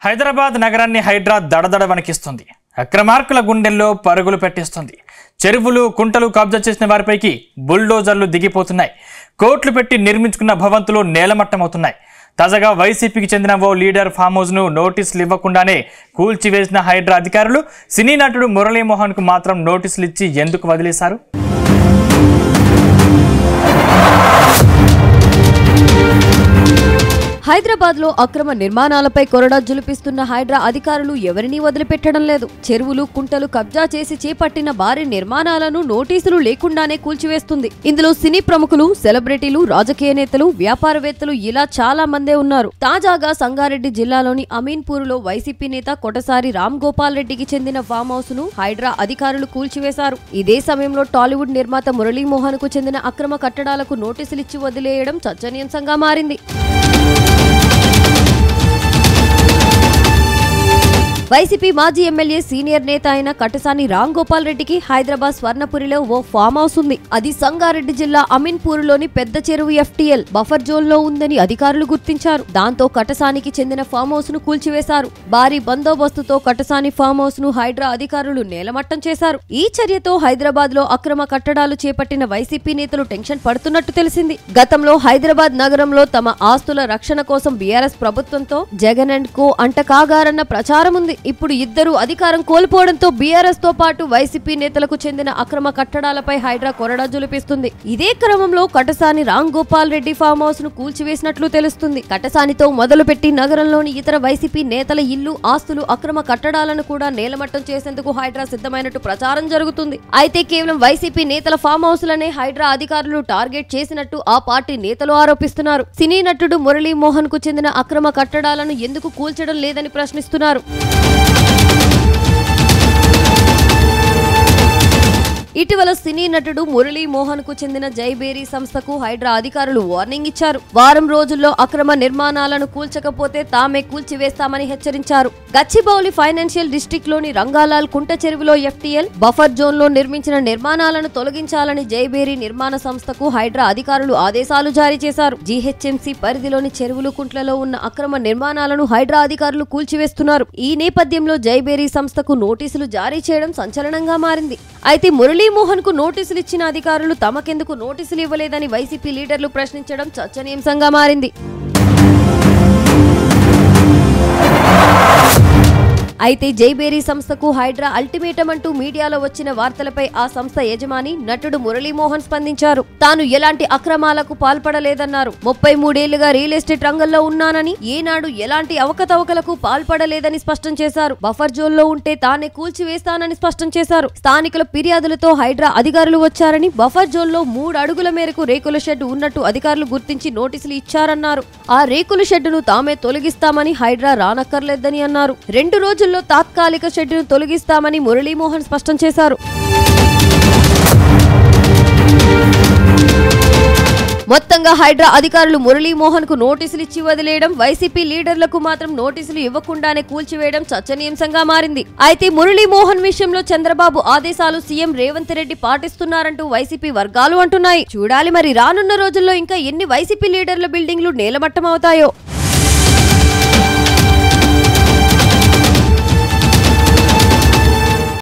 హైదరాబాద్ నగరాన్ని హైడ్రా దడదడ వణికిస్తుంది. అక్రమార్కుల గుండెల్లో పరుగులు పెట్టిస్తుంది. చెరువులు కుంటలు కబ్జా చేసిన వారిపైకి బుల్డోజర్లు దిగిపోతున్నాయి. కోట్లు పెట్టి నిర్మించుకున్న భవంతులు నేలమట్టమవుతున్నాయి. తాజాగా వైసీపీకి చెందిన ఓ లీడర్ ఫామ్ హౌస్ను నోటీసులు ఇవ్వకుండానే కూల్చివేసిన హైడ్రా అధికారులు సినీ నటుడు మురళీమోహన్కు మాత్రం నోటీసులు ఇచ్చి ఎందుకు వదిలేశారు? హైదరాబాద్ లో అక్రమ నిర్మాణాలపై కొరడా జులిపిస్తున్న హైడ్రా అధికారులు ఎవరినీ వదిలిపెట్టడం లేదు. చెరువులు కుంటలు కబ్జా చేసి చేపట్టిన భారీ నిర్మాణాలను నోటీసులు లేకుండానే కూల్చివేస్తుంది. ఇందులో సినీ ప్రముఖులు, సెలబ్రిటీలు, రాజకీయ నేతలు, వ్యాపారవేత్తలు ఇలా చాలా మందే ఉన్నారు. తాజాగా సంగారెడ్డి జిల్లాలోని అమీన్పూర్లో వైసీపీ నేత కొటసారి రామ్ గోపాల్ రెడ్డికి చెందిన ఫామ్ హౌస్ ను హైడ్రా అధికారులు కూల్చివేశారు. ఇదే సమయంలో టాలీవుడ్ నిర్మాత మురళీమోహన్ కు చెందిన అక్రమ కట్టడాలకు నోటీసులిచ్చి వదిలేయడం చర్చనీయాంశంగా మారింది. వైసీపీ మాజీ ఎమ్మెల్యే సీనియర్ నేత అయిన కటసాని రామ్ గోపాల్ రెడ్డికి హైదరాబాద్ స్వర్ణపురిలో ఓ ఫామ్ హౌస్ ఉంది. అది సంగారెడ్డి జిల్లా అమీన్పూర్లోని పెద్ద చెరువు FTL బఫర్ జోన్ లో ఉందని అధికారులు గుర్తించారు. దాంతో కటసానికి చెందిన ఫామ్ హౌస్ ను కూల్చివేశారు. భారీ బందోబస్తుతో కటసాని ఫామ్ హౌస్ ను హైడ్రా అధికారులు నేలమట్టం చేశారు. ఈ చర్యతో హైదరాబాద్ లో అక్రమ కట్టడాలు చేపట్టిన వైసీపీ నేతలు టెన్షన్ పడుతున్నట్టు తెలిసింది. గతంలో హైదరాబాద్ నగరంలో తమ ఆస్తుల రక్షణ కోసం బీఆర్ఎస్ ప్రభుత్వంతో జగన్ అండ్ కో అంటకాగారన్న ప్రచారం ఉంది. ఇప్పుడు ఇద్దరు అధికారం కోల్పోవడంతో బీఆర్ఎస్ తో పాటు వైసీపీ నేతలకు చెందిన అక్రమ కట్టడాలపై హైడ్రా కొరడా జులిపిస్తుంది. ఇదే క్రమంలో కటసాని రామ్ గోపాల్ రెడ్డి ఫామ్ హౌస్ ను కూల్చివేసినట్లు తెలుస్తుంది. కటసానితో మొదలుపెట్టి నగరంలోని ఇతర వైసీపీ నేతల ఇల్లు, ఆస్తులు, అక్రమ కట్టడాలను కూడా నేలమట్టం చేసేందుకు హైడ్రా సిద్ధమైనట్టు ప్రచారం జరుగుతుంది. అయితే కేవలం వైసీపీ నేతల ఫామ్ హౌస్ లనే హైడ్రా అధికారులు టార్గెట్ చేసినట్టు ఆ పార్టీ నేతలు ఆరోపిస్తున్నారు. సినీ నటుడు మురళీమోహన్ కు చెందిన అక్రమ కట్టడాలను ఎందుకు కూల్చడం లేదని ప్రశ్నిస్తున్నారు. ఇటీవల సినీ నటుడు మురళీమోహన్ కు చెందిన జైబేరీ సంస్థకు హైడ్రా అధికారులు వార్నింగ్ ఇచ్చారు. వారం రోజుల్లో అక్రమ నిర్మాణాలను కూల్చకపోతే తామే కూల్చివేస్తామని హెచ్చరించారు. గచ్చిబౌలి ఫైనాన్షియల్ డిస్ట్రిక్ట్ లోని రంగాలాల్ కుంట చెరువులో FTL బఫర్ జోన్ లో నిర్మించిన నిర్మాణాలను తొలగించాలని జైబేరీ నిర్మాణ సంస్థకు హైడ్రా అధికారులు ఆదేశాలు జారీ చేశారు. GHMC పరిధిలోని చెరువులు కుంట్లలో ఉన్న అక్రమ నిర్మాణాలను హైడ్రా అధికారులు కూల్చివేస్తున్నారు. ఈ నేపథ్యంలో జైబేరీ సంస్థకు నోటీసులు జారీ చేయడం సంచలనంగా మారింది. అయితే మురళీమోహన్ కు నోటీసులు ఇచ్చిన అధికారులు తమకెందుకు నోటీసులు ఇవ్వలేదని వైసీపీ లీడర్లు ప్రశ్నించడం చర్చనీయాంశంగా మారింది. అయితే జైబేరీ సంస్థకు హైడ్రా అల్టిమేటం అంటూ మీడియాలో వచ్చిన వార్తలపై ఆ సంస్థ యజమాని నటుడు మురళీమోహన్ స్పందించారు. తాను ఎలాంటి అక్రమాలకు పాల్పడలేదన్నారు. 33 ఏళ్లుగా రియల్ ఎస్టేట్ రంగంలో ఉన్నానని, ఏనాడు ఎలాంటి అవకతవకలకు పాల్పడలేదని స్పష్టం చేశారు. బఫర్ జోన్ లో ఉంటే తానే కూల్చివేస్తానని స్పష్టం చేశారు. స్థానికుల ఫిర్యాదులతో హైడ్రా అధికారులు వచ్చారని, బఫర్ జోన్ లో 3 అడుగుల మేరకు రేకుల షెడ్ ఉన్నట్టు అధికారులు గుర్తించి నోటీసులు ఇచ్చారన్నారు. ఆ రేకుల షెడ్డును తామే తొలగిస్తామని హైడ్రా రానక్కర్లేదని అన్నారు. 2 రోజుల్లో తాత్కాలిక షెడ్డును తొలగిస్తామని మురళీమోహన్ స్పష్టం చేశారు. మొత్తంగా హైడ్రా అధికారులు మురళీమోహన్ కు నోటీసులు ఇచ్చి వదిలేయడం, వైసీపీ లీడర్లకు మాత్రం నోటీసులు ఇవ్వకుండానే కూల్చివేయడం చర్చనీయాంశంగా మారింది. అయితే మురళీమోహన్ విషయంలో చంద్రబాబు ఆదేశాలు సీఎం రేవంత్ రెడ్డి పాటిస్తున్నారంటూ వైసీపీ వర్గాలు అంటున్నాయి. చూడాలి మరి రానున్న రోజుల్లో ఇంకా ఎన్ని వైసీపీ లీడర్ల బిల్డింగ్లు నేలమట్టమవుతాయో.